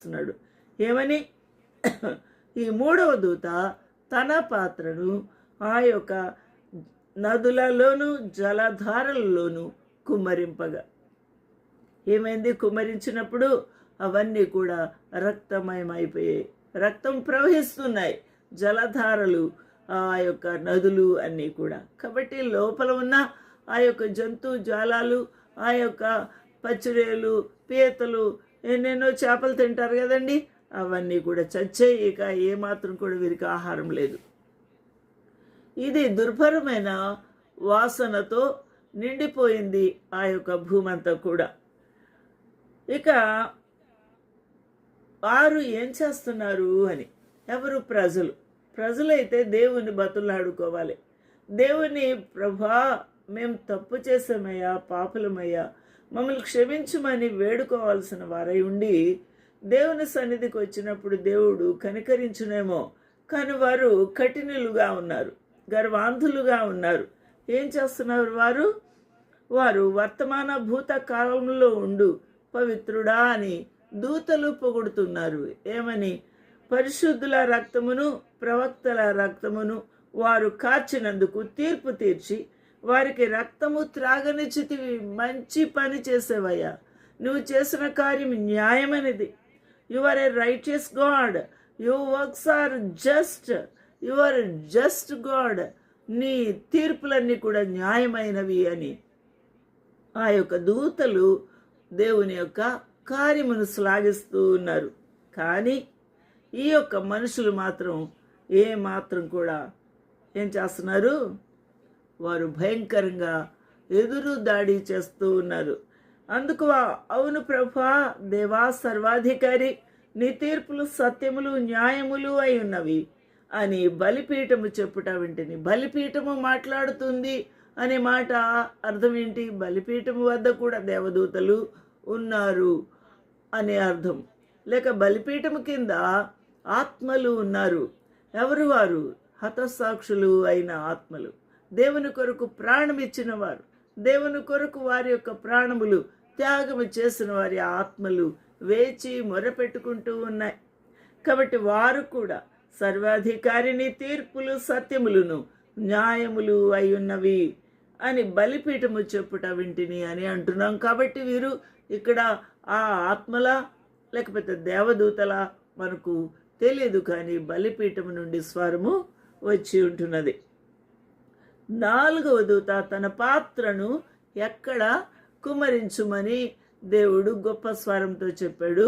చేస్తున్నాడు. ఏమని? ఈ మూడవ దూత తన పాత్రను ఆ యొక్క నదులలోను జలధారలలోను కుమ్మరింపగా ఏమైంది? కుమ్మరించినప్పుడు అవన్నీ కూడా రక్తమయమైపోయాయి. రక్తం ప్రవహిస్తున్నాయి, జలధారలు, ఆ యొక్క నదులు అన్నీ కూడా. కాబట్టి లోపల ఉన్న ఆ యొక్క జంతు జాలాలు, ఆ యొక్క పచ్చిరేలు, పీతలు, ఎన్నెన్నో చేపలు తింటారు కదండి, అవన్నీ కూడా చచ్చాయి. ఇక ఏమాత్రం కూడా వీరికి ఆహారం లేదు. ఇది దుర్భరమైన వాసనతో నిండిపోయింది ఆ యొక్క భూమంతా కూడా. ఇక వారు ఏం చేస్తున్నారు అని, ఎవరు? ప్రజలైతే దేవుని బతులాడుకోవాలి. దేవుని, ప్రభా మేము తప్పు చేసామయ్యా, పాపులమయ్యా, మమ్మల్ని క్షమించమని వేడుకోవాల్సిన వారై ఉండి దేవుని సన్నిధికి వచ్చినప్పుడు దేవుడు కనికరించునేమో, కానీ వారు కఠినులుగా ఉన్నారు, గర్వాంధులుగా ఉన్నారు. ఏం చేస్తున్నారు వారు వర్తమాన భూత కాలంలో ఉండు పవిత్రుడా అని దూతలు పొగుడుతున్నారు. ఏమని? పరిశుద్ధుల రక్తమును ప్రవక్తల రక్తమును వారు కార్చినందుకు తీర్పు తీర్చి వారికి రక్తము త్రాగనిచ్చితివి. మంచి పని చేసేవయ్యా, నువ్వు చేసిన కార్యం న్యాయమైనది. You are a righteous God, your works are just, you are just God, నీ తీర్పులన్నీ కూడా న్యాయమైనవి అని ఆ యొక్క దూతలు దేవుని యొక్క కార్యమును శ్లాఘిస్తూ ఉన్నారు. కానీ ఈ యొక్క మనుషులు మాత్రం ఏమాత్రం కూడా ఏం చేస్తున్నారు? వారు భయంకరంగా ఎదురు దాడి చేస్తూ ఉన్నారు. అందుకు అవును ప్రభా, దేవా సర్వాధికారి, నీ తీర్పులు సత్యములు న్యాయములు అయి ఉన్నవి అని బలిపీఠము చెప్పుట వింటిని. బలిపీఠము మాట్లాడుతుంది అనే మాట అర్థం ఏంటి? బలిపీఠము వద్ద కూడా దేవదూతలు ఉన్నారు అనే అర్థం. లేక బలిపీఠము కింద ఆత్మలు ఉన్నారు. ఎవరు వారు? హతసాక్షులు అయిన ఆత్మలు, దేవుని కొరకు ప్రాణం ఇచ్చిన వారు, దేవుని కొరకు వారి యొక్క ప్రాణములు త్యాగము చేసిన వారి ఆత్మలు వేచి మొరపెట్టుకుంటూ ఉన్నాయి. కాబట్టి వారు కూడా సర్వాధికారిని తీర్పులు సత్యములను న్యాయములు అయి ఉన్నవి అని బలిపీఠము చెప్పుట వింటిని అని అంటున్నాం. కాబట్టి వీరు ఇక్కడ ఆ ఆత్మల లేకపోతే దేవదూతల మనకు తెలియదు, కానీ బలిపీఠము నుండి స్వరము వచ్చి ఉంటున్నది. నాలుగవ దూత తన పాత్రను ఎక్కడ కుమ్మరించుమని దేవుడు గొప్ప స్వరంతో చెప్పాడు.